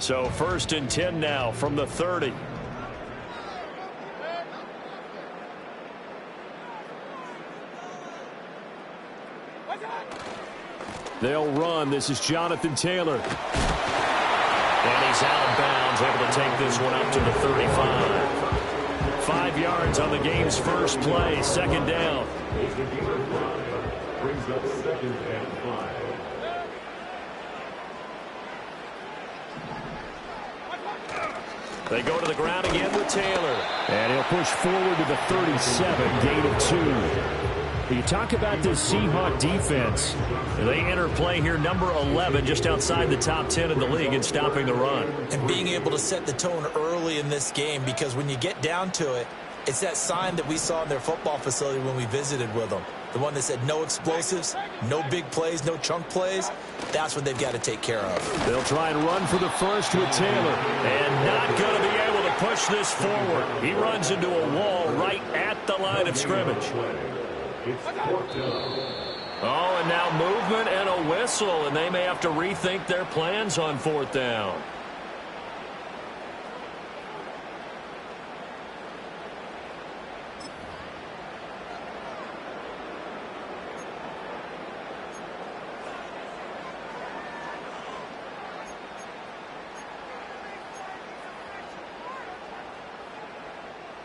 So 1st and 10 now from the 30. They'll run. This is Jonathan Taylor. And he's out of bounds, able to take this one up to the 35. 5 yards on the game's first play. 2nd down. Brings up 2nd and 5. They go to the ground again with Taylor. And he'll push forward to the 37, gain of 2. You talk about this Seahawk defense. They enter play here number 11, just outside the top 10 in the league in stopping the run. And being able to set the tone early in this game, because when you get down to it, it's that sign that we saw in their football facility when we visited with them. The one that said no explosives, no big plays, no chunk plays. That's what they've got to take care of. They'll try and run for the first with Taylor. And not going to be able to push this forward. He runs into a wall right at the line of scrimmage. Oh, and now movement and a whistle, and they may have to rethink their plans on 4th down.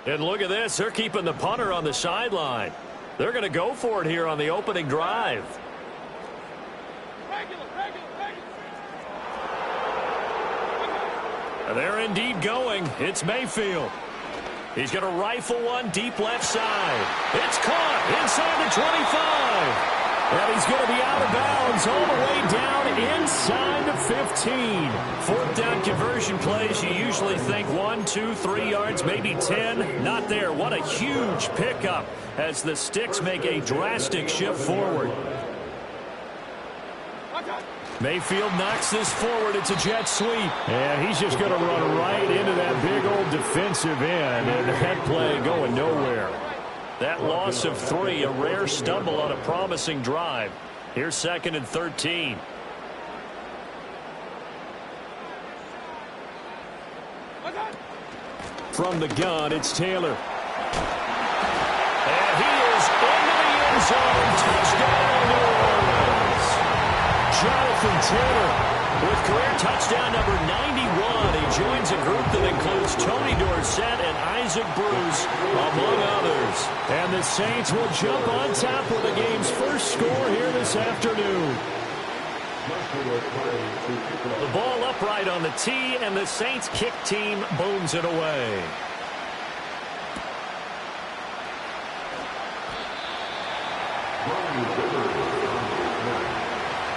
And look at this. They're keeping the punter on the sideline. They're going to go for it here on the opening drive. And they're indeed going. It's Mayfield. He's going to rifle one deep left side. It's caught inside the 25. And he's going to be out of bounds all the way down inside the 15. 4th down conversion plays, you usually think 1, 2, 3 yards, maybe 10. Not there. What a huge pickup as the Sticks make a drastic shift forward. Mayfield knocks this forward. It's a jet sweep. And he's just going to run right into that big old defensive end. And that play going nowhere. That loss of 3, a rare stumble on a promising drive. Here's 2nd and 13. From the gun, it's Taylor. And he is into the end zone. Touchdown, New Orleans. Jonathan Taylor with career touchdown number 91. He joins a group that includes Tony Dorsett and Isaac Bruce, among others. And the Saints will jump on top with the game's first score here this afternoon. The ball upright on the tee, and the Saints kick team booms it away.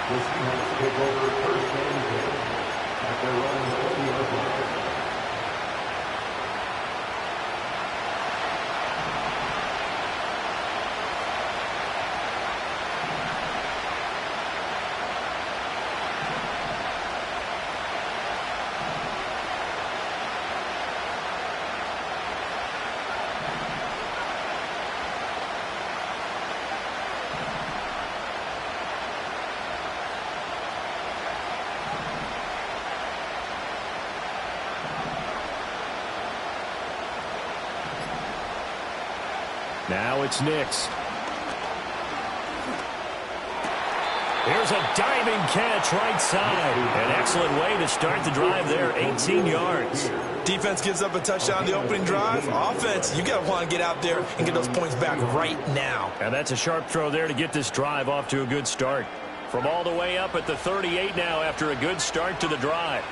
The Seahawks take over 1st and 10 at their own 20-yard line. Now it's Nix. Here's a diving catch right side. An excellent way to start the drive there, 18 yards. Defense gives up a touchdown the opening drive. Offense, you got to want to get out there and get those points back right now. And that's a sharp throw there to get this drive off to a good start. From all the way up at the 38 now after a good start to the drive.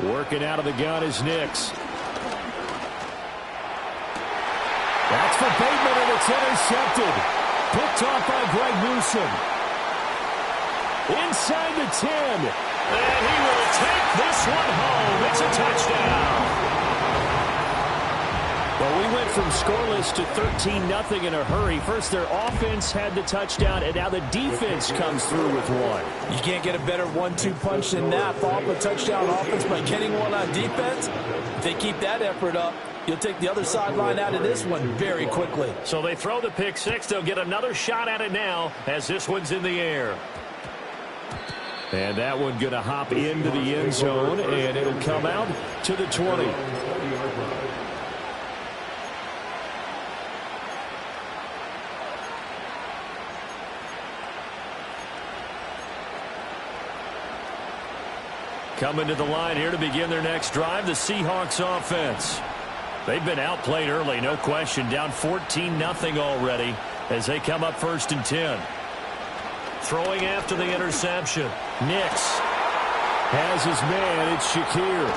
Working out of the gun is Nix. That's for Bateman, and it's intercepted. Picked off by Greg Newsome. Inside the 10. And he will take this one home. It's a touchdown. Well, we went from scoreless to 13-0 in a hurry. First, their offense had the touchdown, and now the defense comes through with one. You can't get a better 1-2 punch than that. Fall off a touchdown offense by getting one on defense. If they keep that effort up, You'll take the other sideline out of this one very quickly. So they throw the pick six. They'll get another shot at it now as this one's in the air. And that one going to hop into the end zone, and it'll come out to the 20. Coming to the line here to begin their next drive, the Seahawks offense. They've been outplayed early, no question. Down 14-0 already as they come up 1st and 10. Throwing after the interception. Nix has his man. It's Shakir.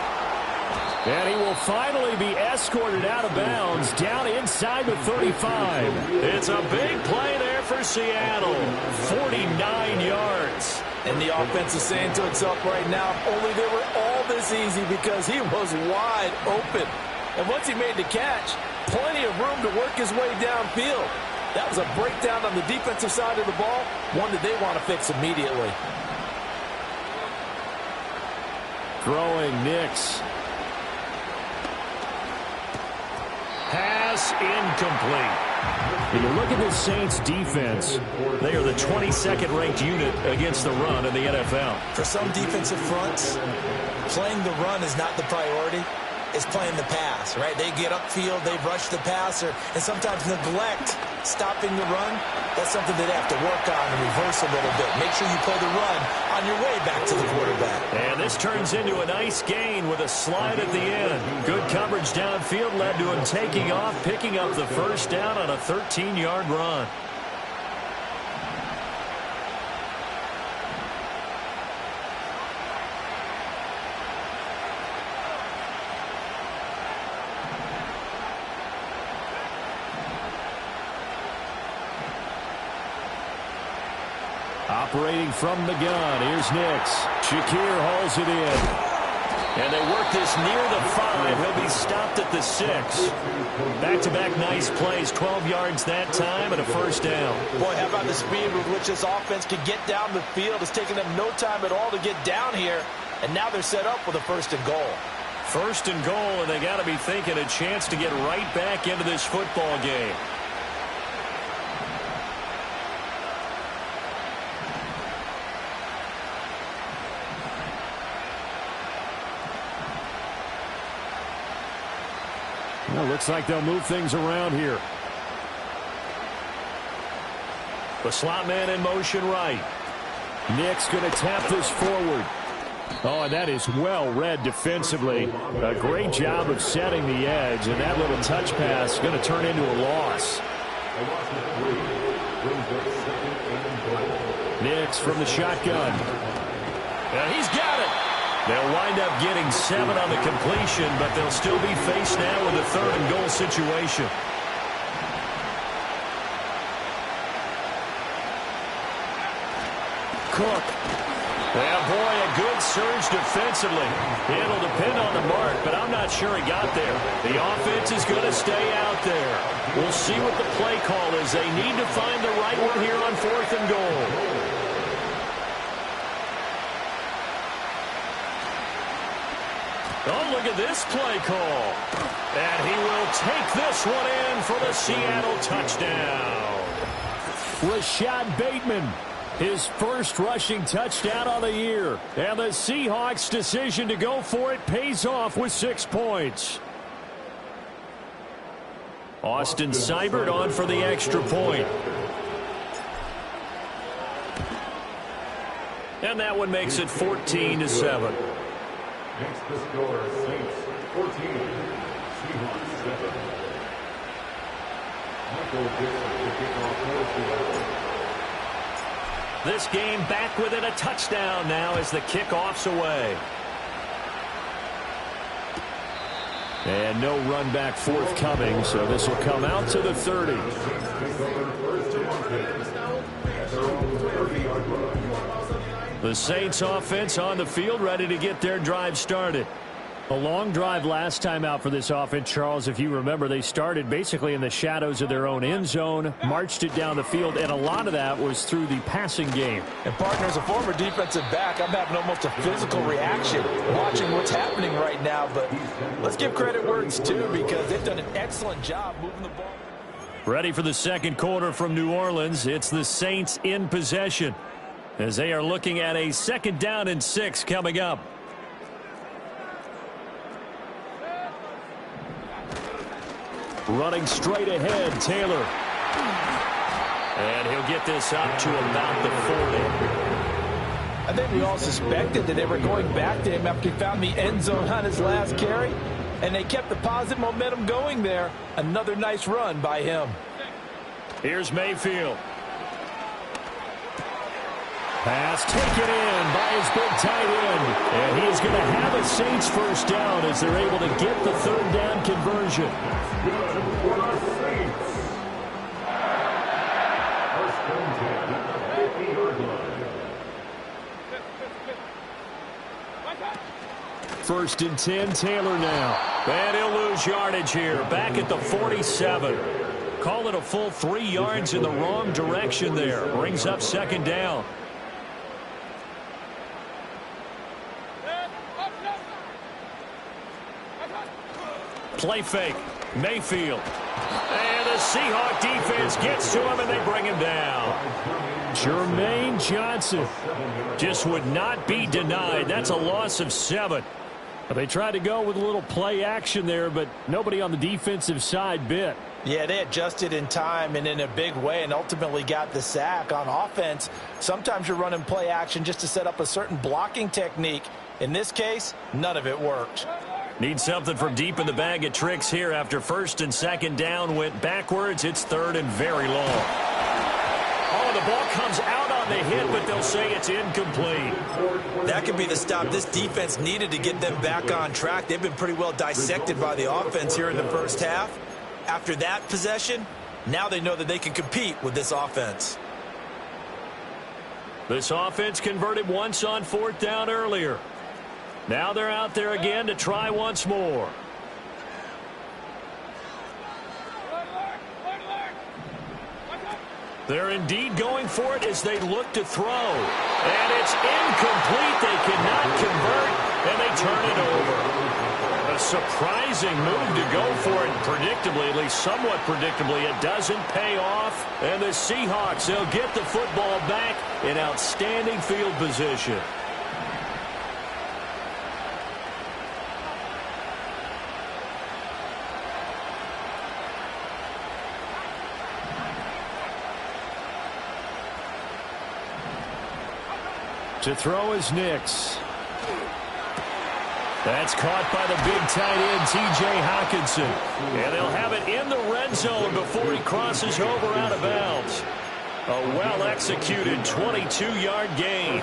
And he will finally be escorted out of bounds down inside the 35. It's a big play there for Seattle. 49 yards. And the offense is saying to itself right now, only they were all this easy because he was wide open. And once he made the catch, plenty of room to work his way downfield. That was a breakdown on the defensive side of the ball, one that they want to fix immediately. Throwing Nix. Pass incomplete. When you look at this Saints defense, they are the 22nd ranked unit against the run in the NFL. For some defensive fronts, playing the run is not the priority. It's playing the pass, right? They get upfield, they rush the passer, and sometimes neglect stopping the run. That's something they'd have to work on and reverse a little bit. Make sure you play the run on your way back to the quarterback. And this turns into a nice gain with a slide at the end. Good coverage downfield led to him taking off, picking up the first down on a 13-yard run. Operating from the gun, here's Nix. Shakir hauls it in. And they work this near the 5. He'll be stopped at the 6. Back-to-back nice plays, 12 yards that time and a first down. Boy, how about the speed with which this offense can get down the field? It's taken them no time at all to get down here. And now they're set up with a 1st and goal. 1st and goal, and they got to be thinking a chance to get right back into this football game. Well, looks like they'll move things around here. The slot man in motion right. Nick's going to tap this forward. Oh, and that is well read defensively. A great job of setting the edge, and that little touch pass is going to turn into a loss. Nick's from the shotgun. And he's got it. They'll wind up getting 7 on the completion, but they'll still be faced now with a 3rd and goal situation. Cook. And boy, a good surge defensively. It'll depend on the mark, but I'm not sure he got there. The offense is going to stay out there. We'll see what the play call is. They need to find the right one here on 4th and goal. Oh, look at this play call. And he will take this one in for the Seattle touchdown. Rashad Bateman, his first rushing touchdown on the year. And the Seahawks' decision to go for it pays off with 6 points. Austin Seibert on for the extra point. And that one makes it 14-7. Next to score, Saints 14, Seahawks 7. Michael Dixon to kick off for Seattle. This game back within a touchdown now as the kickoff's away. And no run back forthcoming, so this will come out to the 30. The Saints offense on the field ready to get their drive started. A long drive last time out for this offense, Charles. If you remember, they started basically in the shadows of their own end zone, marched it down the field, and a lot of that was through the passing game. And, partner, as a former defensive back, I'm having almost a physical reaction watching what's happening right now. But let's give credit where it's due because they've done an excellent job moving the ball. Ready for the second quarter from New Orleans. It's the Saints in possession as they are looking at a 2nd down and 6 coming up. Running straight ahead, Taylor. And he'll get this up to about the 40. I think we all suspected that they were going back to him after he found the end zone on his last carry. And they kept the positive momentum going there. Another nice run by him. Here's Mayfield. Pass taken in by his big tight end. And he's going to have a Saints first down as they're able to get the 3rd down conversion. First and 10, Taylor now. And he'll lose yardage here. Back at the 47. Call it a full 3 yards in the wrong direction there. Brings up 2nd down. Play fake. Mayfield. And the Seahawk defense gets to him and they bring him down. Jermaine Johnson just would not be denied. That's a loss of 7. They tried to go with a little play action there, but nobody on the defensive side bit. Yeah, they adjusted in time and in a big way and ultimately got the sack. On offense, sometimes you're running play action just to set up a certain blocking technique. In this case, none of it worked. Need something from deep in the bag of tricks here after 1st and 2nd down went backwards. It's 3rd and very long. Oh, the ball comes out on the hit, but they'll say it's incomplete. That could be the stop this defense needed to get them back on track. They've been pretty well dissected by the offense here in the first half. After that possession, now they know that they can compete with this offense. This offense converted once on 4th down earlier. Now they're out there again to try once more. They're indeed going for it as they look to throw. And it's incomplete. They cannot convert, and they turn it over. A surprising move to go for it. Predictably, at least somewhat predictably, it doesn't pay off. And the Seahawks, they'll get the football back in outstanding field position. To throw is Nix. That's caught by the big tight end, T.J. Hockenson. And they'll have it in the red zone before he crosses over out of bounds. A well-executed 22-yard gain.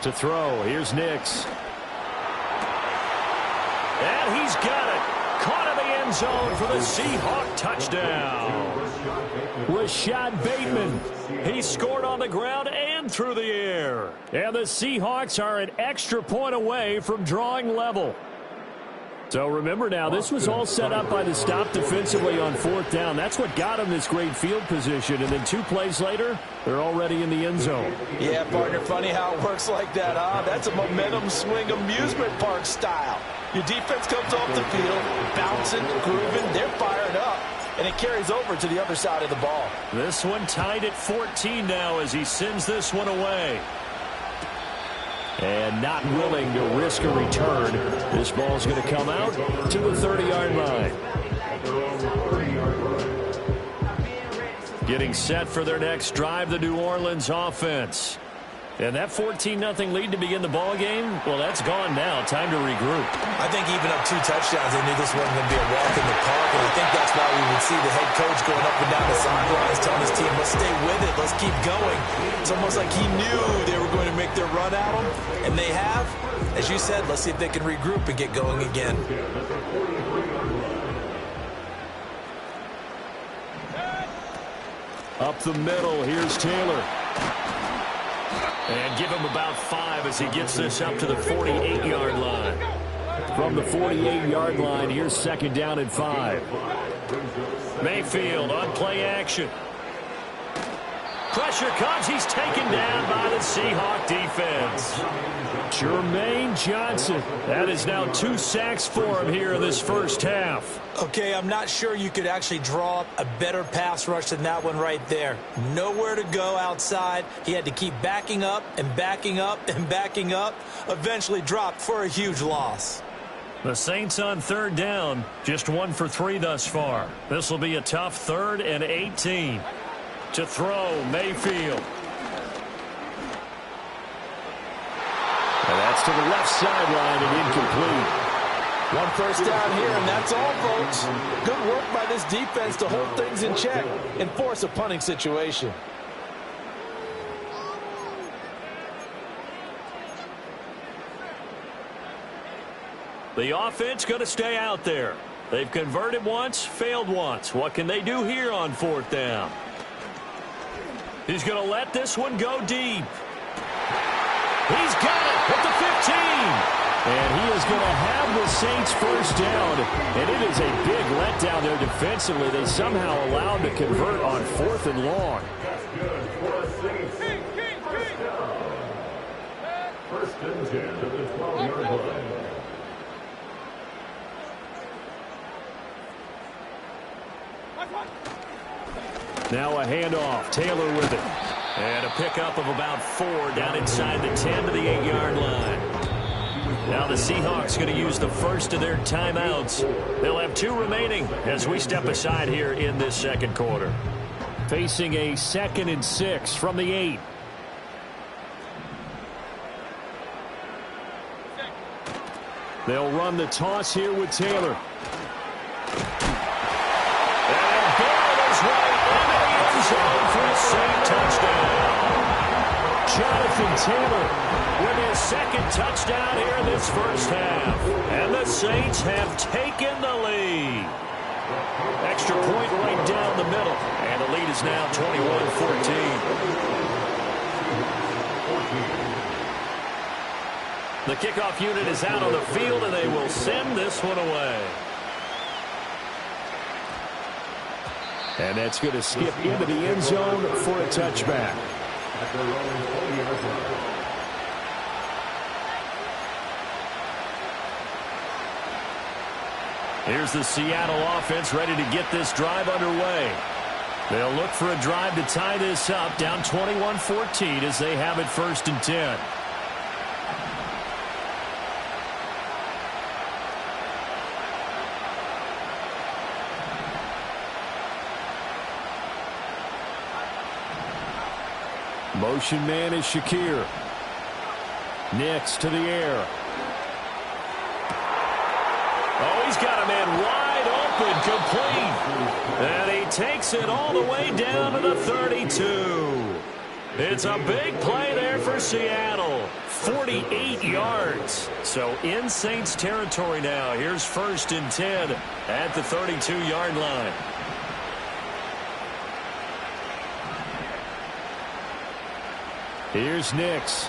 To throw, here's Nix. And he's got it. Caught in the end zone for the Seahawk touchdown. Rashad Bateman. He scored on the ground and through the air. And the Seahawks are an extra point away from drawing level. So remember now, this was all set up by the stop defensively on 4th down. That's what got them this great field position. And then 2 plays later, they're already in the end zone. Yeah, partner, funny how it works like that, huh? That's a momentum swing amusement park style. Your defense comes off the field, bouncing, grooving, they're fired up. And it carries over to the other side of the ball. This one tied at 14 now as he sends this one away. And not willing to risk a return. This ball's going to come out to the 30-yard line. Getting set for their next drive, the New Orleans offense. And that 14-0 lead to begin the ball game, well, that's gone now. Time to regroup. I think even up 2 touchdowns, they knew this wasn't going to be a walk in the park, and I think that's why we would see the head coach going up and down the sidelines telling his team, let's stay with it, let's keep going. It's almost like he knew they were going to make their run at him, and they have. As you said, let's see if they can regroup and get going again. Up the middle, here's Taylor. And give him about 5 as he gets this up to the 48-yard line. From the 48-yard line, here's 2nd down and 5. Mayfield on play action. Pressure comes. He's taken down by the Seahawk defense. Jermaine Johnson. That is now 2 sacks for him here in this first half. Okay, I'm not sure you could actually draw up a better pass rush than that one right there. Nowhere to go outside. He had to keep backing up and backing up and backing up. Eventually dropped for a huge loss. The Saints on 3rd down. Just 1 for 3 thus far. This will be a tough 3rd and 18. To throw, Mayfield. And that's to the left sideline and incomplete. 1 first down here, and that's all, folks. Good work by this defense to hold things in check and force a punting situation. The offense going to stay out there. They've converted once, failed once. What can they do here on 4th down? He's going to let this one go deep. He's got it at the 15. And he is going to have the Saints first down. And it is a big letdown there defensively. They somehow allowed to convert on 4th and long. First and 10 to the 12-yard line. Now a handoff. Taylor with it. And a pickup of about 4 down inside the 10 to the 8-yard line. Now the Seahawks going to use the first of their timeouts. They'll have 2 remaining as we step aside here in this second quarter. Facing a 2nd and 6 from the 8. They'll run the toss here with Taylor. For a Saint touchdown. Jonathan Taylor with his 2nd touchdown here in this first half. And the Saints have taken the lead. Extra point right down the middle. And the lead is now 21-14. The kickoff unit is out on the field, and they will send this one away. And that's going to skip into the end zone for a touchback. At their own 40-yard line. Here's the Seattle offense ready to get this drive underway. They'll look for a drive to tie this up, down 21-14 as they have it 1st and 10. Motion man is Shakir. Nix to the air. Oh, he's got a man wide open, complete. And he takes it all the way down to the 32. It's a big play there for Seattle. 48 yards. So in Saints territory now. Here's 1st and 10 at the 32-yard line. Here's Nix.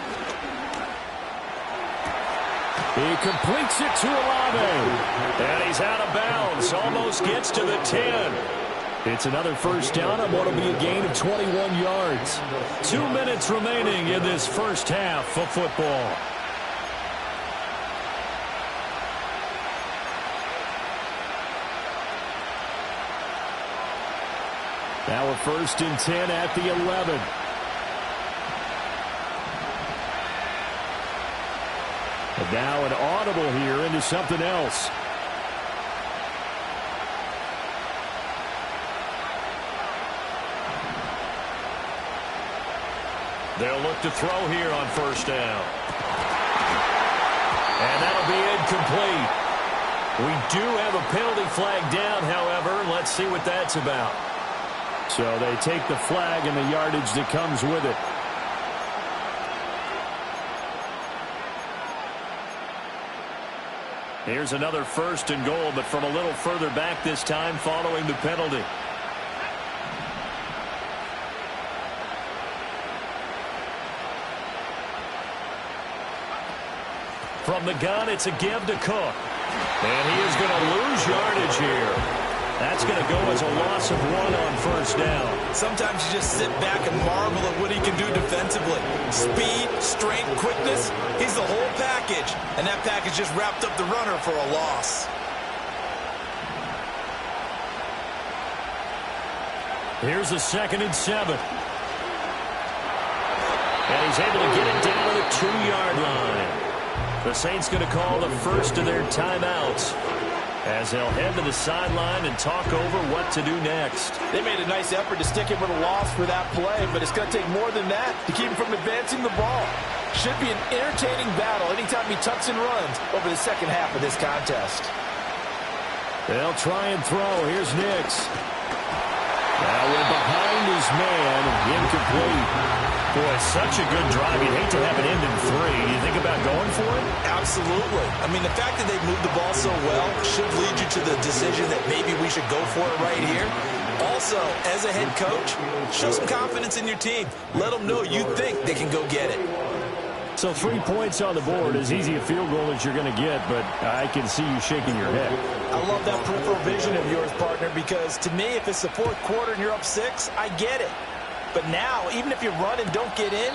He completes it to Olave. And he's out of bounds. Almost gets to the 10. It's another first down on what will be a gain of 21 yards. 2 minutes remaining in this first half of football. Now a 1st and 10 at the 11. And now an audible here into something else. They'll look to throw here on first down. And that'll be incomplete. We do have a penalty flag down, however. Let's see what that's about. So they take the flag and the yardage that comes with it. Here's another 1st and goal, but from a little further back this time following the penalty. From the gun, it's a give to Cook. And he is going to lose yardage here. That's going to go as a loss of 1 on first down. Sometimes you just sit back and marvel at what he can do defensively. Speed, strength, quickness. He's the whole package. And that package just wrapped up the runner for a loss. Here's a 2nd and 7. And he's able to get it down to the 2-yard line. The Saints going to call the first of their timeouts as they'll head to the sideline and talk over what to do next. They made a nice effort to stick him with a loss for that play, but it's going to take more than that to keep him from advancing the ball. Should be an entertaining battle anytime he tucks and runs over the second half of this contest. They'll try and throw. Here's Nix. Now we're behind his man. Incomplete. Boy, such a good drive. You'd hate to have it end in 3. You think about going for it? Absolutely. I mean, the fact that they've moved the ball so well should lead you to the decision that maybe we should go for it right here. Also, as a head coach, show some confidence in your team. Let them know you think they can go get it. So 3 points on the board, as easy a field goal as you're going to get, but I can see you shaking your head. I love that peripheral vision of yours, partner, because to me, if it's the 4th quarter and you're up 6, I get it. But now, even if you run and don't get in,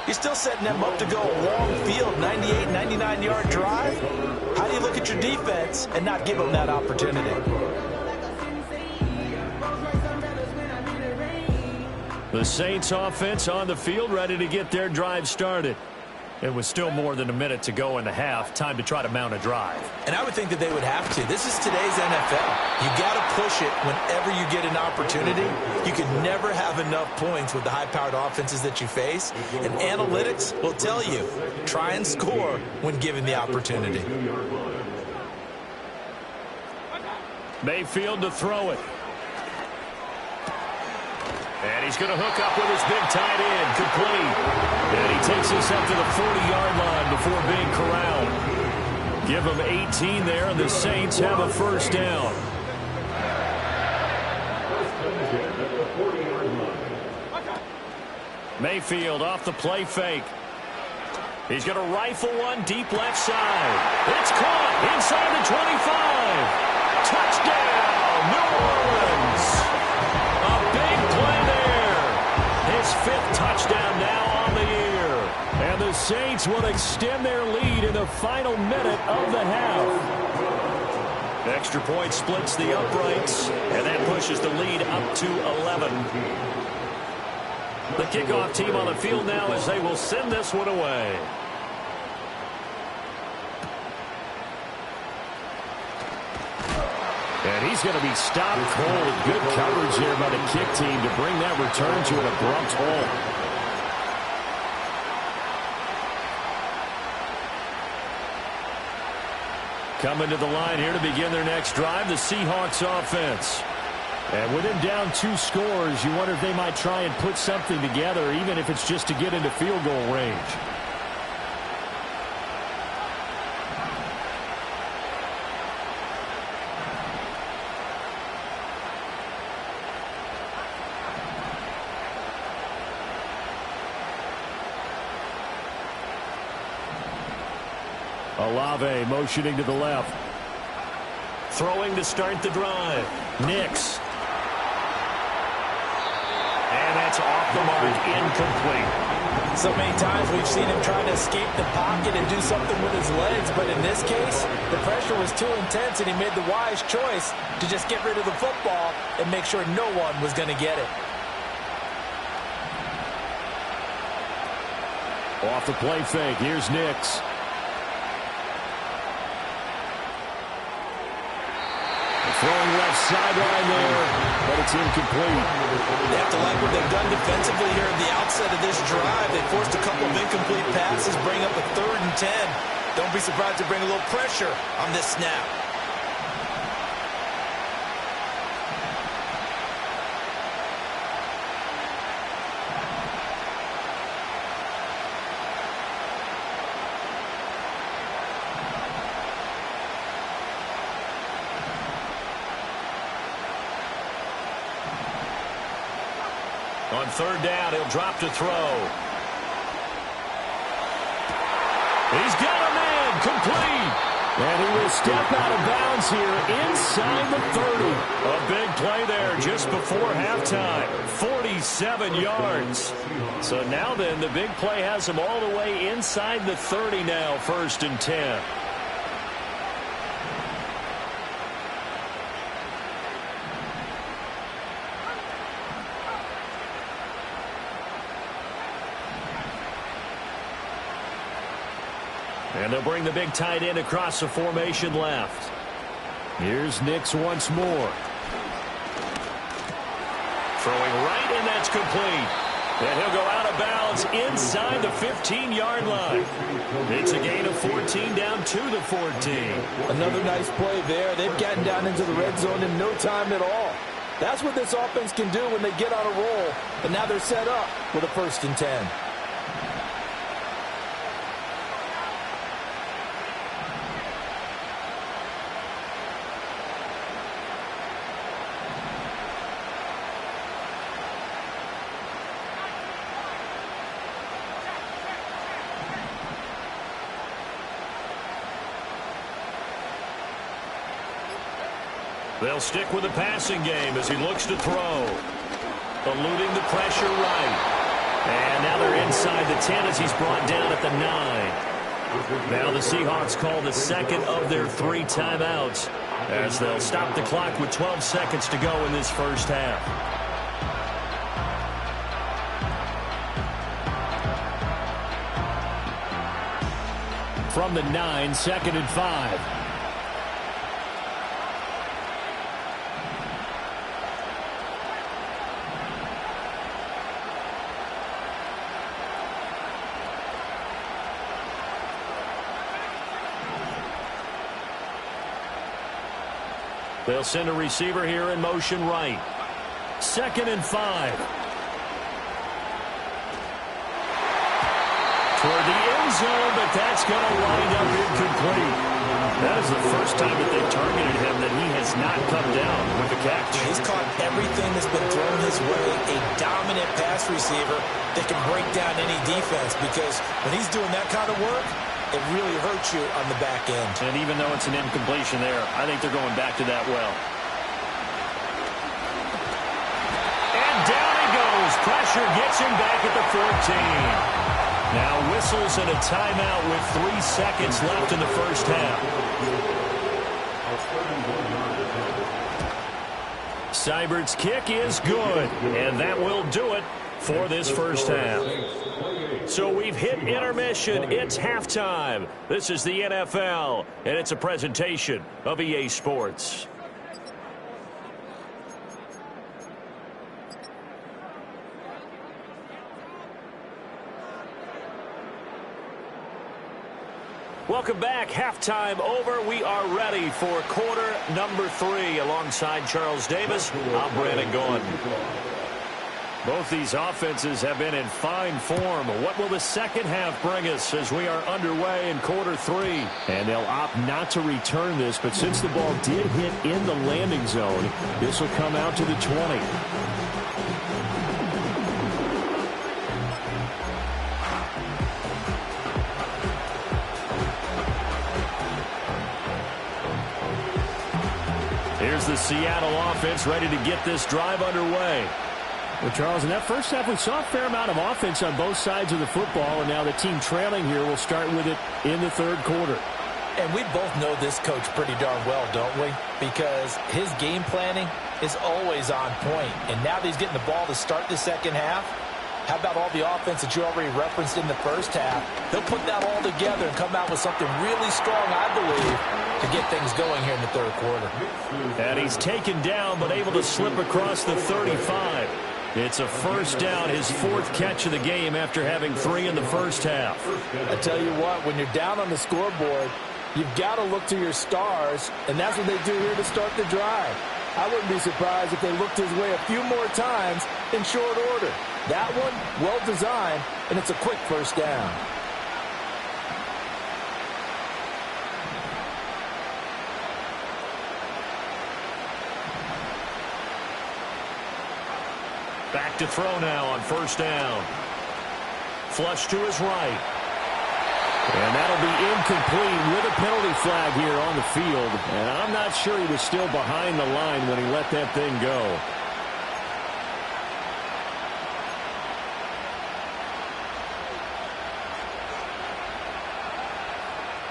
you're still setting them up to go a long field, 98, 99-yard drive. How do you look at your defense and not give them that opportunity? The Saints offense on the field, ready to get their drive started. It was still more than a minute to go in the half. Time to try to mount a drive. And I would think that they would have to. This is today's NFL. You got to push it whenever you get an opportunity. You can never have enough points with the high-powered offenses that you face. And analytics will tell you, try and score when given the opportunity. Mayfield to throw it. And he's going to hook up with his big tight end, complete. And he takes us up to the 40-yard line before being corralled. Give him 18 there, and the Saints have a first down. Mayfield off the play fake. He's going to rifle one deep left side. It's caught inside the 25. Touchdown, New Orleans. A big play there. His 5th touchdown now on the year. And the Saints will extend their lead in the final minute of the half. Extra point splits the uprights, and that pushes the lead up to 11. The kickoff team on the field now as they will send this one away. And he's going to be stopped cold. Good coverage there by the kick team to bring that return to an abrupt halt. Coming to the line here to begin their next drive, the Seahawks offense. And with him down 2 scores, you wonder if they might try and put something together, even if it's just to get into field goal range. Olave motioning to the left. Throwing to start the drive. Nix. And that's off the mark, incomplete. So many times we've seen him trying to escape the pocket and do something with his legs, but in this case, the pressure was too intense and he made the wise choice to just get rid of the football and make sure no one was going to get it. Off the play fake, here's Nix. Throwing left sideline there, but it's incomplete. They have to like what they've done defensively here at the outset of this drive. They incomplete passes bring up a 3rd and 10. Don't be surprised to bring a little pressure on this snap. On 3rd down, he'll drop to throw. He's got a man, complete. And he will step out of bounds here inside the 30. A big play there just before halftime. 47 yards. So now then, the big play has him all the way inside the 30 now, 1st and 10. And they'll bring the big tight end across the formation left. Here's Nix once more. Throwing right, and that's complete. And he'll go out of bounds inside the 15-yard line. It's a gain of 14 down to the 14. Another nice play there. They've gotten down into the red zone in no time at all. That's what this offense can do when they get on a roll. And now they're set up with a 1st and 10. They'll stick with the passing game as he looks to throw. Eluding the pressure right. And now they're inside the 10 as he's brought down at the 9. Now the Seahawks call the second of their 3 timeouts as they'll stop the clock with 12 seconds to go in this first half. From the 9, 2nd and 5. They'll send a receiver here in motion right. 2nd and 5. Toward the end zone, but that's going to wind up incomplete. That is the first time that they've targeted him that he has not come down with a catch. He's caught everything that's been thrown his way. A dominant pass receiver that can break down any defense, because when he's doing that kind of work, it really hurts you on the back end. And even though it's an incompletion there, I think they're going back to that well. And down he goes. Pressure gets him back at the 14. Now whistles and a timeout with 3 seconds left in the first half. Seibert's kick is good, and that will do it for this first half. So we've hit intermission. It's halftime. This is the NFL, and it's a presentation of EA Sports. Welcome back. Halftime over. We are ready for quarter number 3. Alongside Charles Davis, I'm Brandon Gaudin. Both these offenses have been in fine form. What will the second half bring us as we are underway in quarter 3? And they'll opt not to return this, but since the ball did hit in the landing zone, this will come out to the 20. Here's the Seattle offense ready to get this drive underway. Well, Charles, in that first half, we saw a fair amount of offense on both sides of the football, and now the team trailing here will start with it in the third quarter. And we both know this coach pretty darn well, don't we? Because his game planning is always on point. And now that he's getting the ball to start the second half, how about all the offense that you already referenced in the first half? He'll put that all together and come out with something really strong, I believe, to get things going here in the 3rd quarter. And he's taken down but able to slip across the 35. It's a first down, his 4th catch of the game after having 3 in the first half. I tell you what, when you're down on the scoreboard, you've got to look to your stars, and that's what they do here to start the drive. I wouldn't be surprised if they looked his way a few more times in short order. That one, well designed, and it's a quick first down. Back to throw now on first down. Flush to his right. And that'll be incomplete with a penalty flag here on the field. And I'm not sure he was still behind the line when he let that thing go.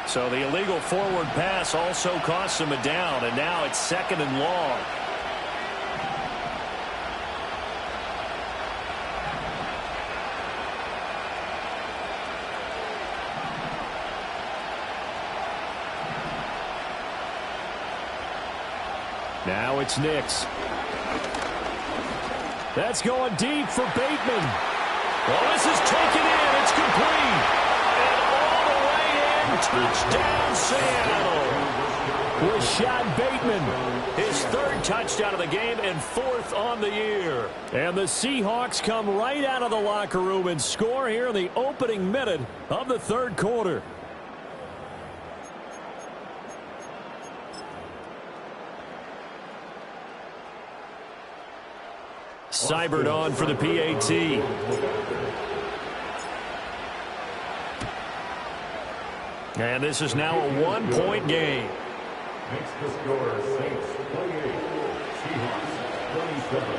So the illegal forward pass also costs him a down, and now it's 2nd and long. Now it's Nix. That's going deep for Bateman. Well, this is taken in. It's complete. And all the way in. Touchdown, Seattle. Rashad Bateman. His 3rd touchdown of the game and 4th on the year. And the Seahawks come right out of the locker room and score here in the opening minute of the 3rd quarter. Seibert on for the PAT. And this is now a 1-point game. Makes the score Saints 28, Seahawks 27.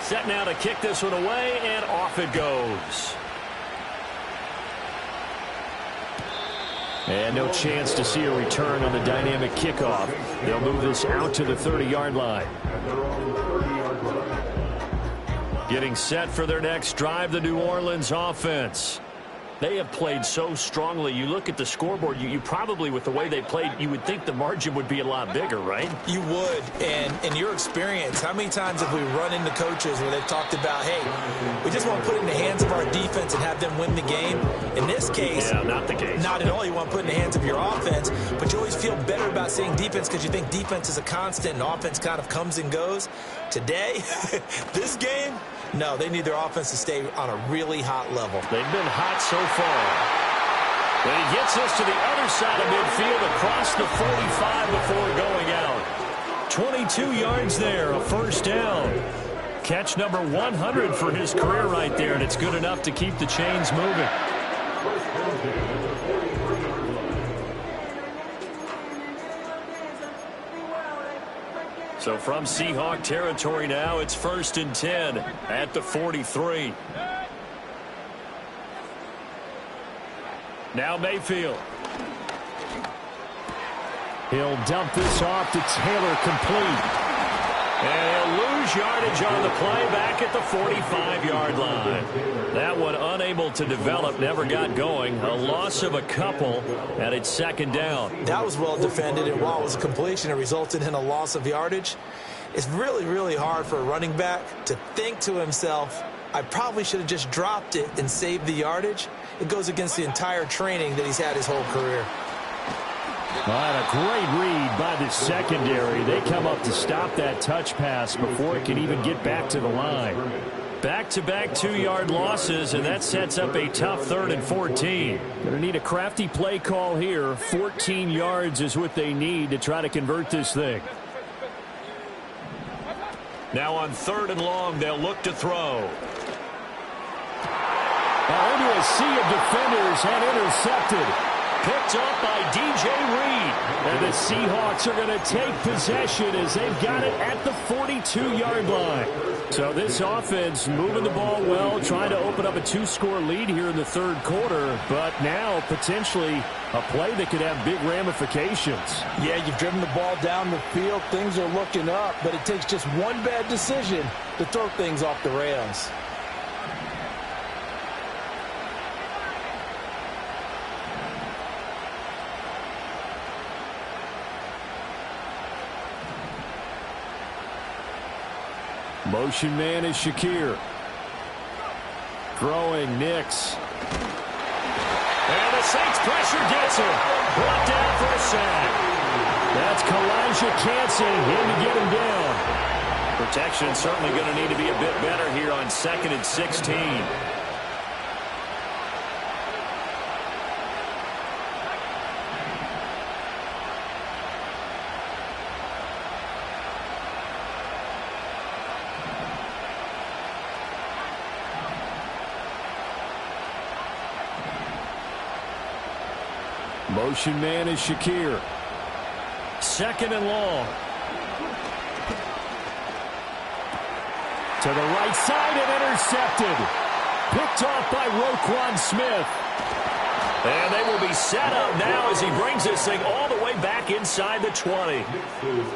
Set now to kick this one away, and off it goes. And no chance to see a return on the dynamic kickoff. They'll move this out to the 30-yard line. Getting set for their next drive, the New Orleans offense. They have played so strongly. You look at the scoreboard, you probably, with the way they played, you would think the margin would be a lot bigger, right? You would. And in your experience, how many times have we run into coaches where they've talked about, hey, we just want to put it in the hands of our defense and have them win the game? In this case, yeah, not the case. Not at all. You want to put it in the hands of your offense, but you always feel better about saying defense because you think defense is a constant and offense kind of comes and goes. Today, this game, no, they need their offense to stay on a really hot level. They've been hot so far. But he gets us to the other side of midfield across the 45 before going out. 22 yards there, a first down. Catch number 100 for his career right there, and it's good enough to keep the chains moving. So from Seahawk territory now, it's 1st and 10 at the 43. Now Mayfield. He'll dump this off to Taylor, complete. And he'll lose yardage on the play back at the 45-yard line. That one unable to develop, never got going. A loss of a couple, and it's 2nd down. That was well defended, and while it was a completion, it resulted in a loss of yardage. It's really, really hard for a running back to think to himself, I probably should have just dropped it and saved the yardage. It goes against the entire training that he's had his whole career. A great read by the secondary. They come up to stop that touch pass before it can even get back to the line. Back-to-back 2-yard losses, and that sets up a tough 3rd and 14. Going to need a crafty play call here. 14 yards is what they need to try to convert this thing. Now on 3rd and long, they'll look to throw. Into a sea of defenders and intercepted. Picked up by D.J. Reed. And the Seahawks are going to take possession as they've got it at the 42-yard line. So this offense moving the ball well, trying to open up a 2-score lead here in the 3rd quarter, but now potentially a play that could have big ramifications. Yeah, you've driven the ball down the field. Things are looking up, but it takes just one bad decision to throw things off the rails. Motion man is Shakir. Throwing Nix. And the Saints pressure gets him. Brought down for a sack. That's Kalijah Kancey in to get him down. Protection certainly going to need to be a bit better here on 2nd and 16. Motion man is Shakir. 2nd and long. To the right side and intercepted. Picked off by Roquan Smith. And they will be set up now as he brings this thing all the way back inside the 20.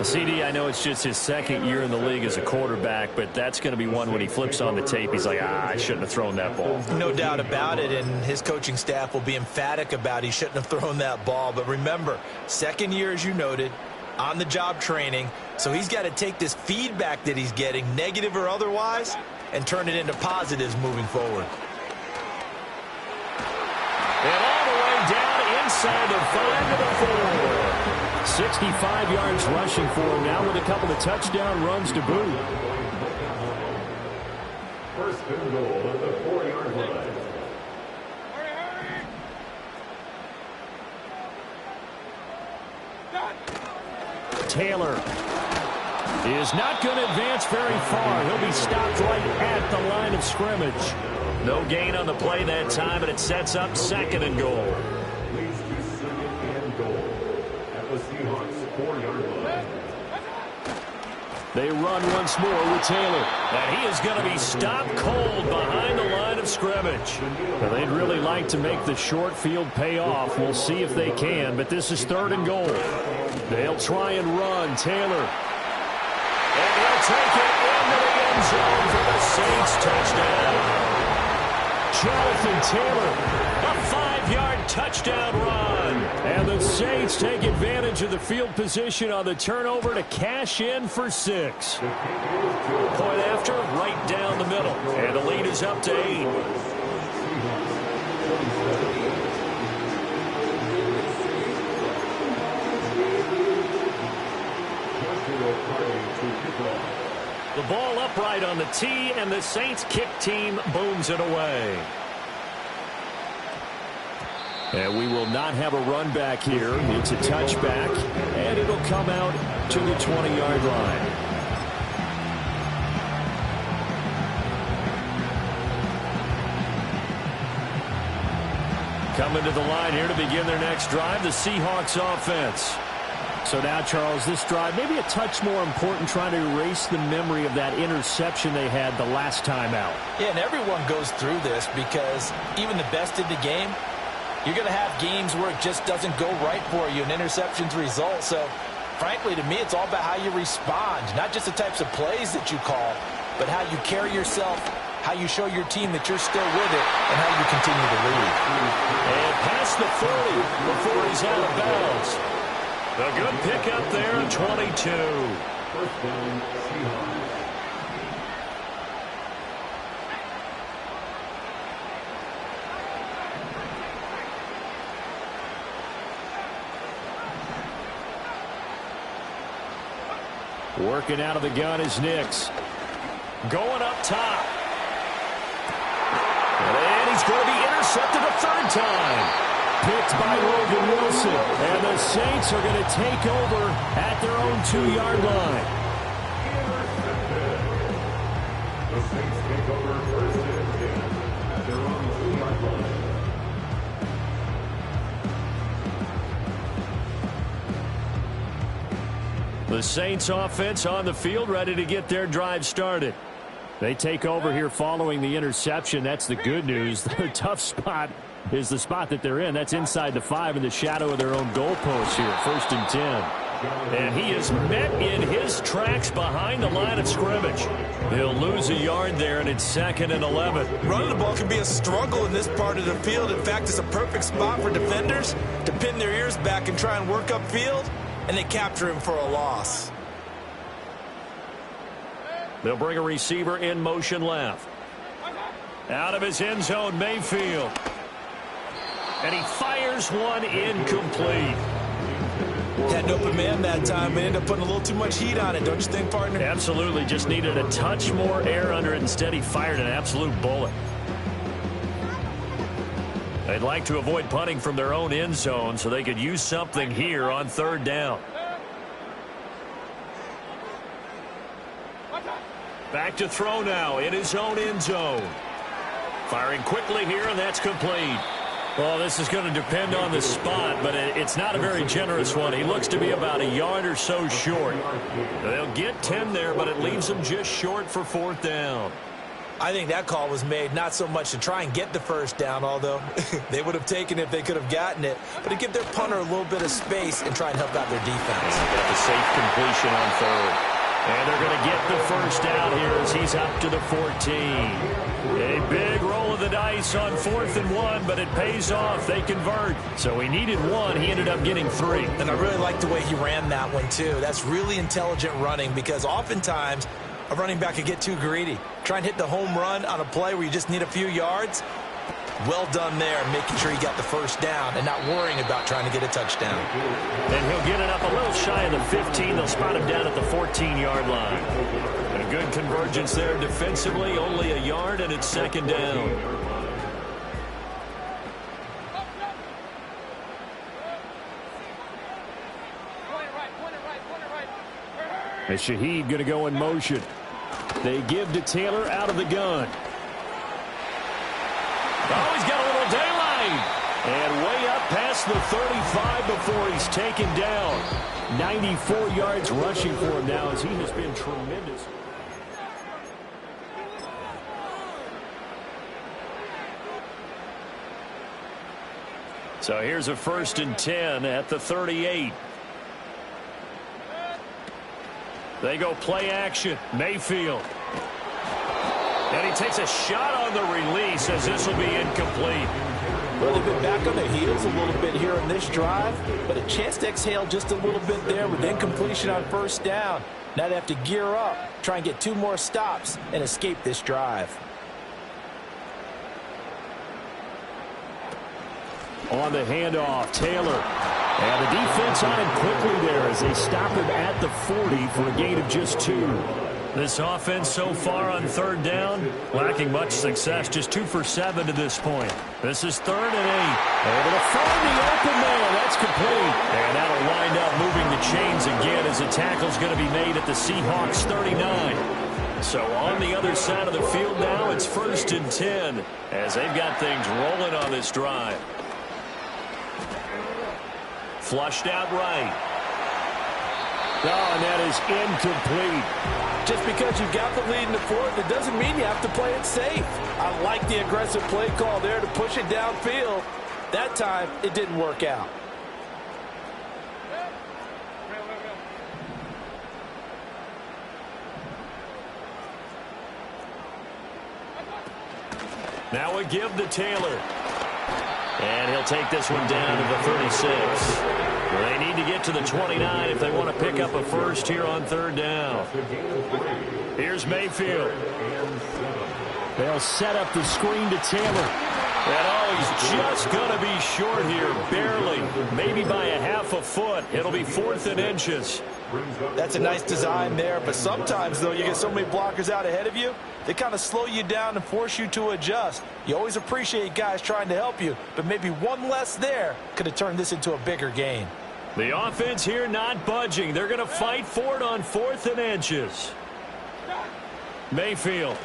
CD, I know it's just his 2nd year in the league as a quarterback, but that's going to be one when he flips on the tape, he's like, I shouldn't have thrown that ball. No doubt about it, and his coaching staff will be emphatic about he shouldn't have thrown that ball. But remember, 2nd year, as you noted, on-the-job training, so he's got to take this feedback that he's getting, negative or otherwise, and turn it into positives moving forward. And all the way down inside the 5 to the 4. 65 yards rushing for him now with a couple of touchdown runs to boot. 1st and goal at the 4-yard line. Taylor is not going to advance very far. He'll be stopped right at the line of scrimmage. No gain on the play that time, and it sets up 2nd and goal. Leads to 2nd and goal at the Seahawks 4-yard line. They run once more with Taylor. And he is going to be stopped cold behind the line of scrimmage. Well, they'd really like to make the short field pay off. We'll see if they can, but this is 3rd and goal. They'll try and run. Taylor. And he'll take it into the end zone for the Saints touchdown. Jonathan Taylor. A 5-yard touchdown run. And the Saints take advantage of the field position on the turnover to cash in for 6. Point after, right down the middle. And the lead is up to 8. The ball upright on the tee, and the Saints kick team booms it away. And we will not have a run back here. It's a touchback, and it'll come out to the 20-yard line. Coming to the line here to begin their next drive, the Seahawks offense. So now, Charles, this drive maybe a touch more important, trying to erase the memory of that interception they had the last time out. Yeah, and everyone goes through this because even the best in the game, you're going to have games where it just doesn't go right for you, and interceptions result. So, frankly, to me, it's all about how you respond, not just the types of plays that you call, but how you carry yourself, how you show your team that you're still with it, and how you continue to lead. And past the 40 before he's out of bounds. A good pickup there at 22. 1st down, Seahawks. Working out of the gun is Nix. Going up top. And he's going to be intercepted a 3rd time. Picked by Logan Wilson. And the Saints are going to take over at their own 2-yard line. The Saints take over 1st and 10 at their own 2-yard line. The Saints offense on the field, ready to get their drive started. They take over here following the interception. That's the good news. The tough spot is the spot that they're in. That's inside the 5 in the shadow of their own goalpost here. 1st and 10. And he is met in his tracks behind the line of scrimmage. He'll lose a yard there, and it's 2nd and 11. Running the ball can be a struggle in this part of the field. In fact, it's a perfect spot for defenders to pin their ears back and try and work upfield, and they capture him for a loss. They'll bring a receiver in motion left. Out of his end zone, Mayfield. And he fires one incomplete. Had an open man that time, but ended up putting a little too much heat on it, don't you think, partner? Absolutely. Just needed a touch more air under it. Instead, he fired an absolute bullet. They'd like to avoid punting from their own end zone so they could use something here on third down. Back to throw now in his own end zone. Firing quickly here, and that's complete. Well, this is going to depend on the spot, but it's not a very generous one. He looks to be about a yard or so short. They'll get 10 there, but it leaves them just short for fourth down. I think that call was made not so much to try and get the first down, although they would have taken it if they could have gotten it, but to give their punter a little bit of space and try and help out their defense. Got the safe completion on third. And they're going to get the first down here as he's up to the 14. A big roll of the dice on 4th and 1, but it pays off. They convert. So he needed 1. He ended up getting 3. And I really like the way he ran that one, too. That's really intelligent running because oftentimes a running back could get too greedy. Try and hit the home run on a play where you just need a few yards. Well done there, making sure he got the first down and not worrying about trying to get a touchdown. And he'll get it up a little shy of the 15. They'll spot him down at the 14-yard line. A good convergence there defensively, only a yard, and it's second down. And Shaheed going to go in motion. They give to Taylor out of the gun. Oh, he's got a little daylight. And way up past the 35 before he's taken down. 94 yards rushing for him now as he has been tremendous. So here's a 1st and 10 at the 38. They go play action. Mayfield. And he takes a shot on the release as this will be incomplete. Well, they've been back on their heels a little bit here in this drive, but a chance to exhale just a little bit there with incompletion on first down. Now they have to gear up, try and get 2 more stops, and escape this drive. On the handoff, Taylor. And the defense on him quickly there as they stop him at the 40 for a gain of just 2. This offense so far on third down, lacking much success, just 2 for 7 to this point. This is 3rd and 8. Able to find the open man. That's complete. And that'll wind up moving the chains again as the tackle's going to be made at the Seahawks 39. So on the other side of the field now, it's 1st and 10 as they've got things rolling on this drive. Flushed out right. Oh, and that is incomplete. Just because you got the lead in the 4th, it doesn't mean you have to play it safe. I like the aggressive play call there to push it downfield. That time, it didn't work out. Now a give to Taylor. And he'll take this one down to the 36. They need to get to the 29 if they want to pick up a first here on third down. Here's Mayfield. They'll set up the screen to Taylor. And oh, he's just going to be short here, barely, maybe by a half a foot. It'll be 4th and inches. That's a nice design there, but sometimes, though, you get so many blockers out ahead of you, they kind of slow you down and force you to adjust. You always appreciate guys trying to help you, but maybe one less there could have turned this into a bigger gain. The offense here not budging. They're going to fight for it on 4th and inches. Mayfield.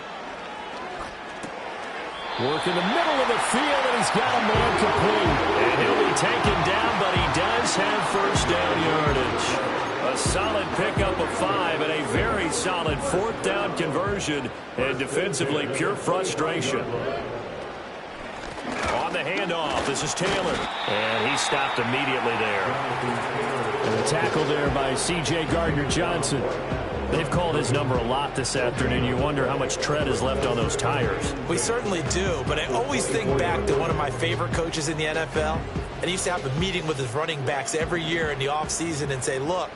Work in the middle of the field, and he's got a man complete. And he'll be taken down, but he does have first down yardage. A solid pickup of 5 and a very solid 4th down conversion. And defensively, pure frustration. On the handoff, this is Taylor. And he stopped immediately there. And a tackle there by C.J. Gardner-Johnson. They've called his number a lot this afternoon. You wonder how much tread is left on those tires. We certainly do, but I always think back to one of my favorite coaches in the NFL. And he used to have a meeting with his running backs every year in the offseason and say, look,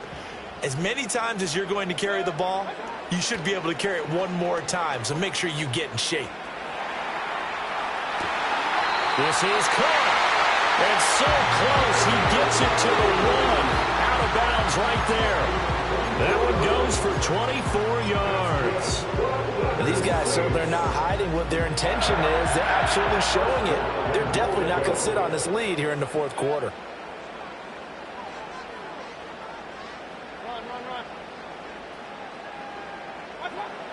as many times as you're going to carry the ball, you should be able to carry it one more time, so make sure you get in shape. This is caught. And so close, he gets it to the one. Out of bounds right there. That one goes for 24 yards. And these guys certainly are not hiding what their intention is. They're absolutely showing it. They're definitely not going to sit on this lead here in the fourth quarter.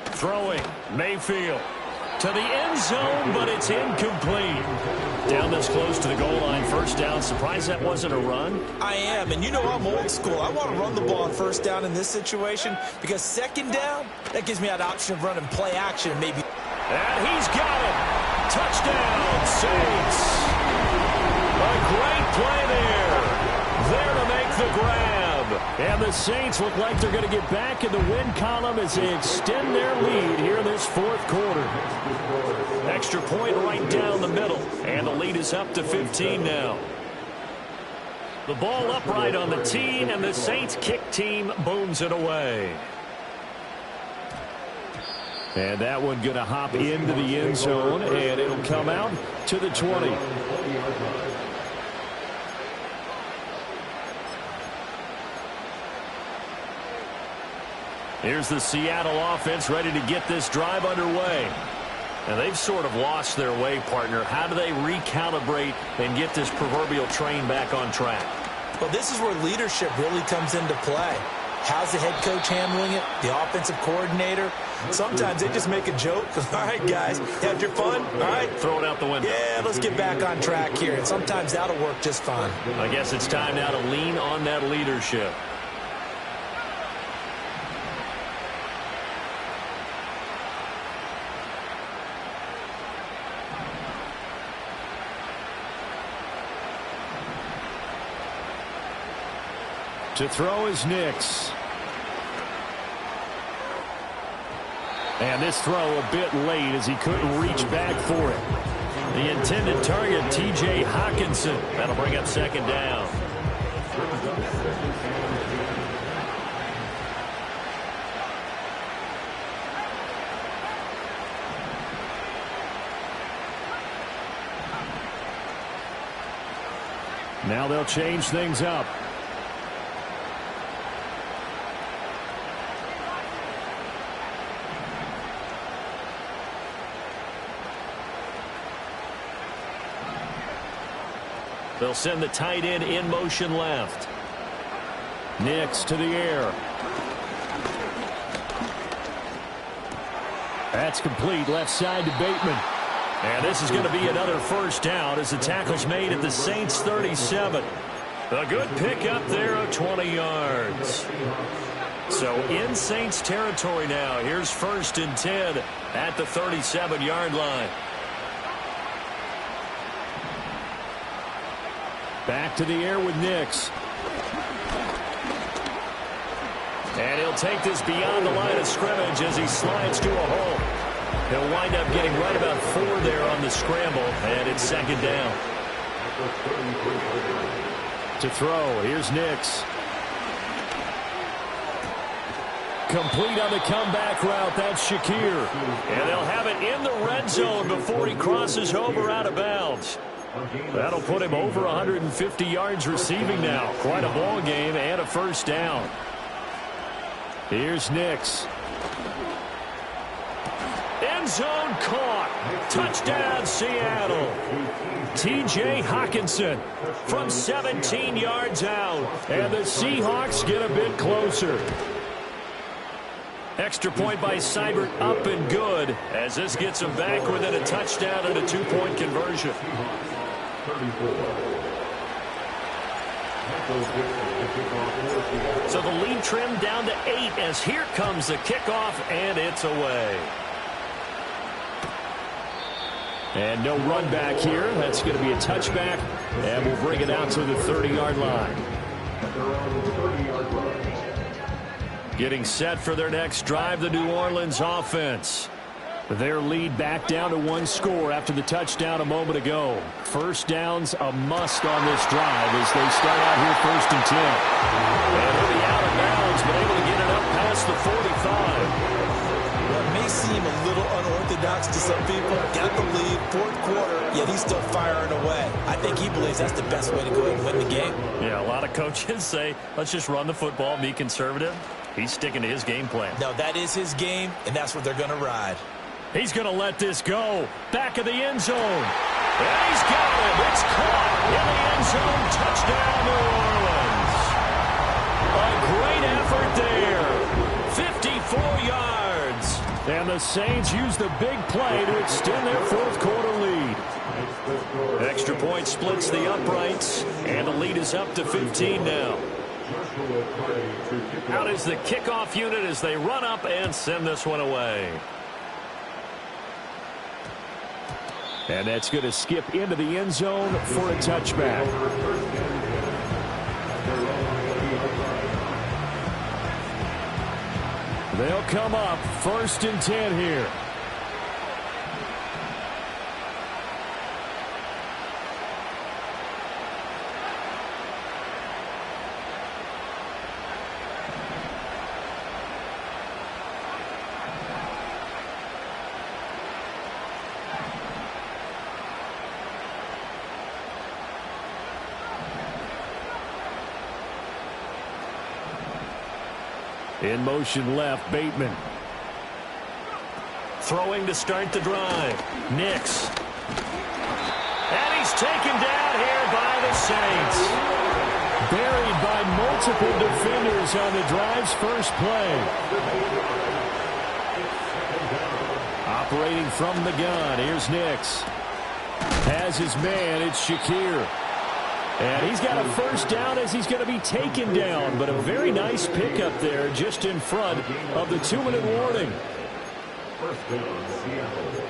Throwing, Mayfield. To the end zone, but it's incomplete. Down this close to the goal line, first down. Surprised that wasn't a run? I am, and you know I'm old school. I want to run the ball on first down in this situation because second down, that gives me that option of running play action maybe. And he's got it. Touchdown, Saints. A great play there. There to make the grab. And the Saints look like they're going to get back in the win column as they extend their lead here in this fourth quarter. Extra point right down the middle. And the lead is up to 15 now. The ball upright on the tee, and the Saints kick team booms it away. And that one going to hop into the end zone, and it'll come out to the 20. Here's the Seattle offense ready to get this drive underway. And they've sort of lost their way, partner. How do they recalibrate and get this proverbial train back on track? Well, this is where leadership really comes into play. How's the head coach handling it? The offensive coordinator? Sometimes they just make a joke. All right, guys, had your fun? All right. Throw it out the window. Yeah, let's get back on track here. And sometimes that'll work just fine. I guess it's time now to lean on that leadership. To throw is Nix. And this throw a bit late as he couldn't reach back for it. The intended target, T.J. Hockenson. That'll bring up second down. Now they'll change things up. They'll send the tight end in motion left. Nix to the air. That's complete left side to Bateman. And this is going to be another first down as the tackle's made at the Saints 37. A good pickup there of 20 yards. So in Saints territory now. Here's 1st and 10 at the 37-yard line. Back to the air with Nix. And he'll take this beyond the line of scrimmage as he slides to a hole. He'll wind up getting right about 4 there on the scramble, and it's second down. To throw, here's Nix. Complete on the comeback route, that's Shakir. And they'll have it in the red zone before he crosses over out of bounds. That'll put him over 150 yards receiving now. Quite a ball game and a first down. Here's Nix. End zone caught. Touchdown, Seattle. T.J. Hockenson from 17 yards out. And the Seahawks get a bit closer. Extra point by Seibert up and good as this gets them back within a touchdown and a 2-point conversion. So the lead trimmed down to 8 as here comes the kickoff, and it's away. And no run back here. That's going to be a touchback, and we'll bring it out to the 30-yard line. Getting set for their next drive, the New Orleans offense. Their lead back down to 1 score after the touchdown a moment ago. First down's a must on this drive as they start out here 1st and 10. And he'll be out of bounds, but able to get it up past the 45. unorthodox to some people. Got the lead, fourth quarter, yet he's still firing away. I think he believes that's the best way to go ahead and win the game. Yeah, a lot of coaches say, let's just run the football, be conservative. He's sticking to his game plan. No, that is his game, and that's what they're going to ride. He's going to let this go. Back of the end zone. And he's got it. It's caught in the end zone. Touchdown, New Orleans. A great effort there. 54 yards. And the Saints use the big play to extend their fourth quarter lead. Extra point splits the uprights, and the lead is up to 15 now. Out is the kickoff unit as they run up and send this one away. And that's going to skip into the end zone for a touchback. They'll come up 1st and 10 here. In motion left, Bateman. Throwing to start the drive. Nix. And he's taken down here by the Saints. Buried by multiple defenders on the drive's first play. Operating from the gun, here's Nix. Has his man, it's Shakir. And he's got a first down as he's going to be taken down. But a very nice pickup there just in front of the 2-minute warning. First down, Seattle.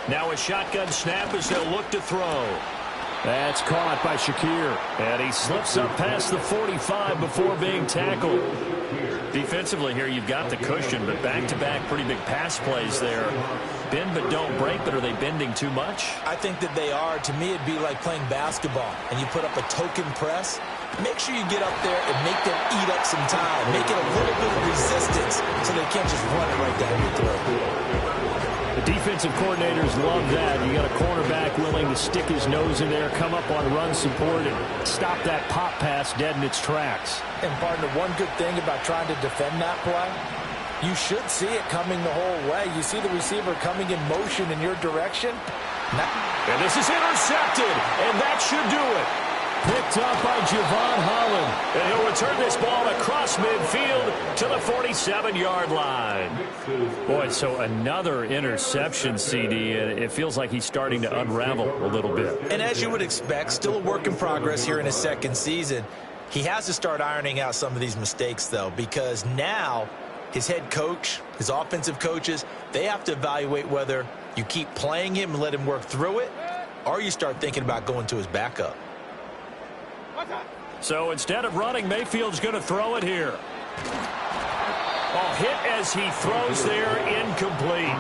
Now a shotgun snap as they'll look to throw. That's caught by Shakir. And he slips up past the 45 before being tackled. Defensively here, you've got the cushion, but back-to-back pretty big pass plays there. Bend but don't break, but are they bending too much? I think that they are. To me, it'd be like playing basketball, and you put up a token press. Make sure you get up there and make them eat up some time. Make it a little bit of resistance so they can't just run it right down your throat. The defensive coordinators love that. You got a cornerback willing to stick his nose in there, come up on run support, and stop that pop pass dead in its tracks. And, partner, one good thing about trying to defend that play, you should see it coming the whole way. You see the receiver coming in motion in your direction. And this is intercepted, and that should do it. Picked up by Javon Holland. And he'll return this ball across midfield to the 47-yard line. Boy, so another interception, CD, and it feels like he's starting to unravel a little bit. And as you would expect, still a work in progress here in his second season. He has to start ironing out some of these mistakes, though, because now his head coach, his offensive coaches, they have to evaluate whether you keep playing him and let him work through it, or you start thinking about going to his backup. So instead of running, Mayfield's going to throw it here. Oh, hit as he throws there, incomplete.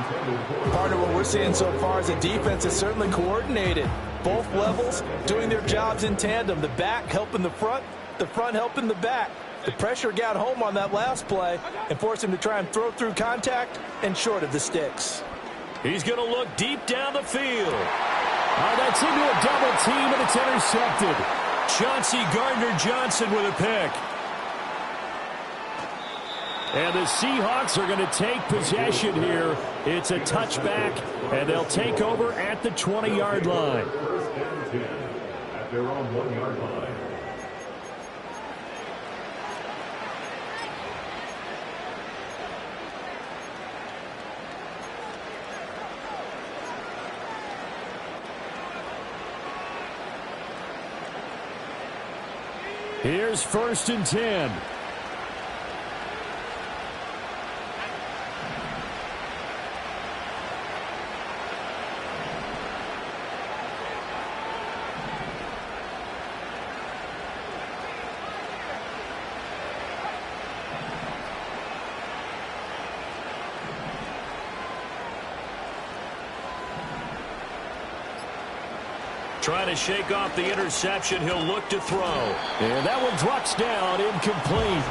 Partner, what we're seeing so far is the defense is certainly coordinated. Both levels doing their jobs in tandem. The back helping the front helping the back. The pressure got home on that last play and forced him to try and throw through contact and short of the sticks. He's going to look deep down the field. That's into a double team, and it's intercepted. Chauncey Gardner-Johnson with a pick. And the Seahawks are going to take possession here. It's a touchback, and they'll take over at the 20-yard line. First and 10 at their own 1-yard line. Here's 1st and 10. Trying to shake off the interception. He'll look to throw. And that one drops down, incomplete.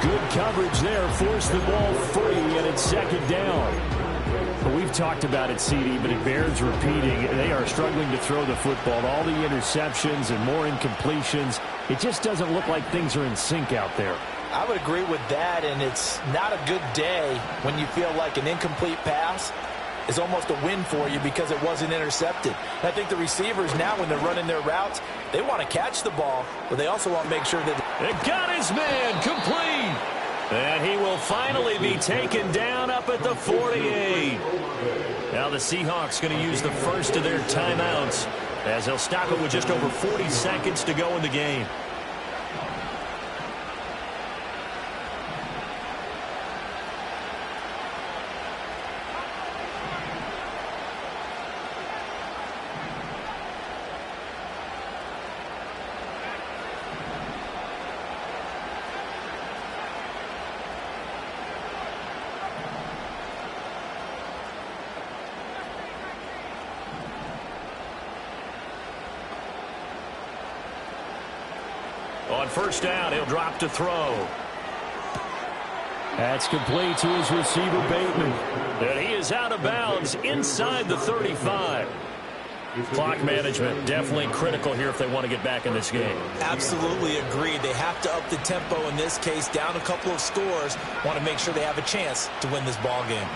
Good coverage there. Forced the ball free, and it's second down. We've talked about it, CD, but it bears repeating. They are struggling to throw the football. All the interceptions and more incompletions. It just doesn't look like things are in sync out there. I would agree with that, and it's not a good day when you feel like an incomplete pass is almost a win for you because it wasn't intercepted. And I think the receivers now, when they're running their routes, they want to catch the ball, but they also want to make sure that It got his man complete. And he will finally be taken down up at the 48. Now the Seahawks going to use the first of their timeouts as they'll stop it with just over 40 seconds to go in the game. On first down, he'll drop to throw. That's complete to his receiver, Bateman. And he is out of bounds inside the 35. Clock management definitely critical here if they want to get back in this game. Absolutely agreed. They have to up the tempo in this case, down a couple of scores. Want to make sure they have a chance to win this ball game.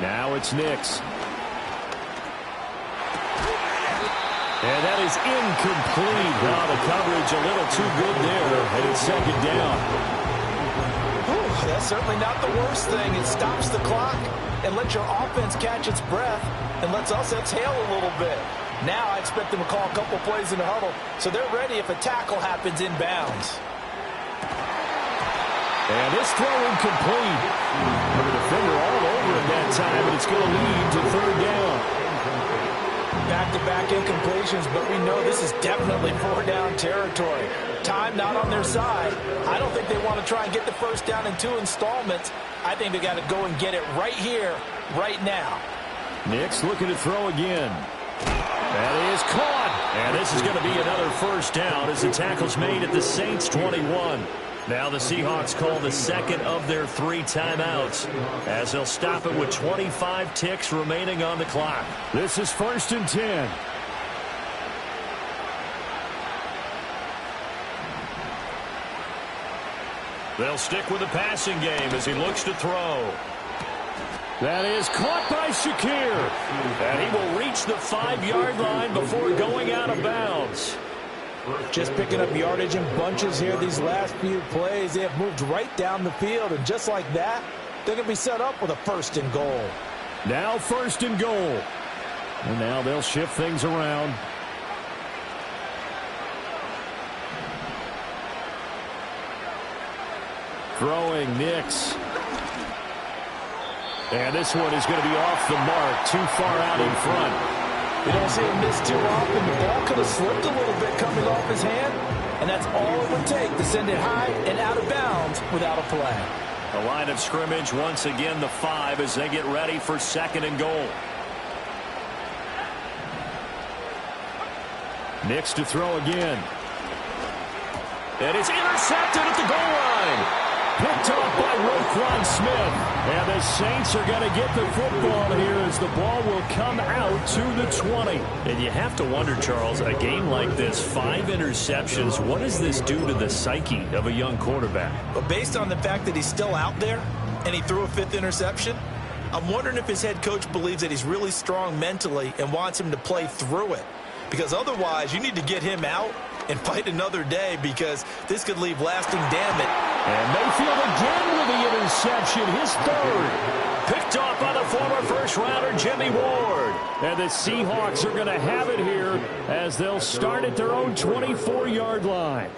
Now it's Nix. And that is incomplete. Now the coverage a little too good there, and it's second down. Ooh, that's certainly not the worst thing. It stops the clock and lets your offense catch its breath and lets us exhale a little bit. Now I expect them to call a couple plays in the huddle, so they're ready if a tackle happens inbounds. And this throw incomplete. The defender all over it that time, and it's going to lead to third down. Back-to-back incompletions, but we know this is definitely four-down territory. Time not on their side. I don't think they want to try and get the first down in 2 installments. I think they got to go and get it right here, right now. Nix looking to throw again. That is caught. And this is going to be another first down as the tackle's made at the Saints' 21. Now the Seahawks call the second of their 3 timeouts as they'll stop it with 25 ticks remaining on the clock. This is 1st and 10. They'll stick with the passing game as he looks to throw. That is caught by Shakir. And he will reach the 5-yard line before going out of bounds. Just picking up yardage in bunches here these last few plays. They have moved right down the field, and just like that, they're going to be set up with a 1st and goal. Now 1st and goal. And now they'll shift things around. Throwing Nix. And this one is going to be off the mark, too far out in front. You don't see him miss too often. The ball could have slipped a little bit coming off his hand, and that's all it would take to send it high and out of bounds without a play. The line of scrimmage, once again, the 5 as they get ready for 2nd and goal. Nix to throw again. And it's intercepted at the goal line. Picked off by Roquan Smith. And the Saints are going to get the football here as the ball will come out to the 20. And you have to wonder, Charles, a game like this, 5 interceptions, what does this do to the psyche of a young quarterback? But based on the fact that he's still out there and he threw a 5th interception, I'm wondering if his head coach believes that he's really strong mentally and wants him to play through it. Because otherwise, you need to get him out and fight another day because this could leave lasting damage. And Mayfield again with the interception, his 3rd. Picked off by the former first-rounder Jimmy Ward. And the Seahawks are going to have it here as they'll start at their own 24-yard line.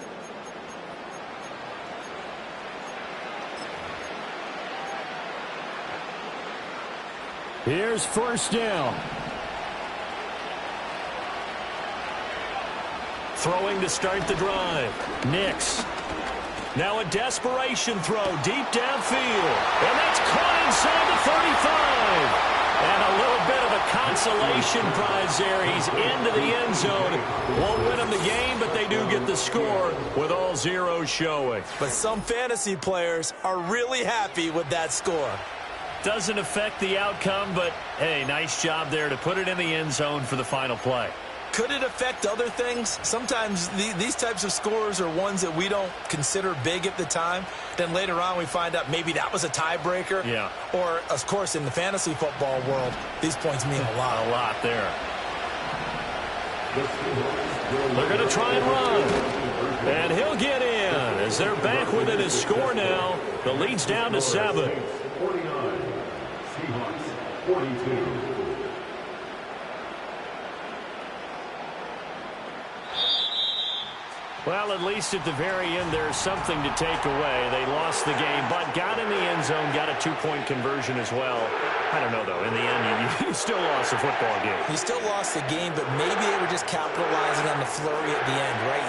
Here's 1st down. Throwing to start the drive. Nix. Now a desperation throw deep downfield. And that's caught inside the 35. And a little bit of a consolation prize there. He's into the end zone. Won't win them the game, but they do get the score with all zeros showing. But some fantasy players are really happy with that score. Doesn't affect the outcome, but, hey, nice job there to put it in the end zone for the final play. Could it affect other things? Sometimes these types of scores are ones that we don't consider big at the time. Then later on we find out maybe that was a tiebreaker. Yeah. Or, of course, in the fantasy football world, these points mean a lot. A lot there. They're going to try and run. And he'll get in as they're back within his score now. The lead's down to 7. 49. Seahawks 42. Well, at least at the very end, there's something to take away. They lost the game, but got in the end zone, got a 2-point conversion as well. I don't know, though. In the end, you still lost the football game. You still lost the game, but maybe they were just capitalizing on the flurry at the end, right?